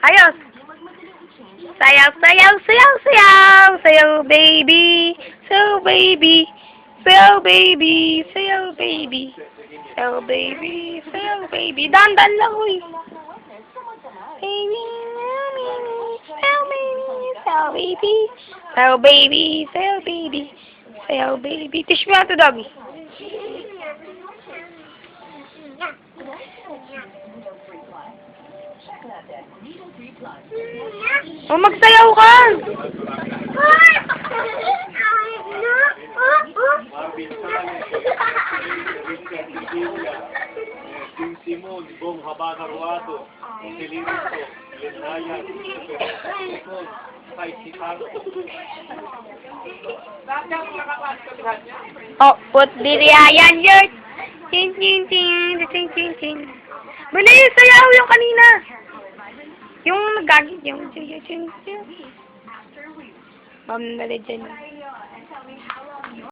Ayos! Sayaw, sayaw, sayaw, sayaw! Sayaw, baby! Sayaw, baby! Sayaw, baby! Sayaw, baby! Sayaw, baby! Sayaw, baby! Dandan lang, uy! Baby! Sayaw, baby! Sayaw, baby! Sayaw, baby! Sayaw, baby! Sayaw, baby! Tish mo na ito, doggy. O, magsayaw ka! King Simon, Bong Habanaruado, Celirito, Lenaya, Simon, Kai Sicardo. Oh, put diriayan yun! Chin, chin, chin, chin, chin, chin. Bali, sayaw yung kanina! Yung nagagit yung chin, chin, chin. Ma'am na legend.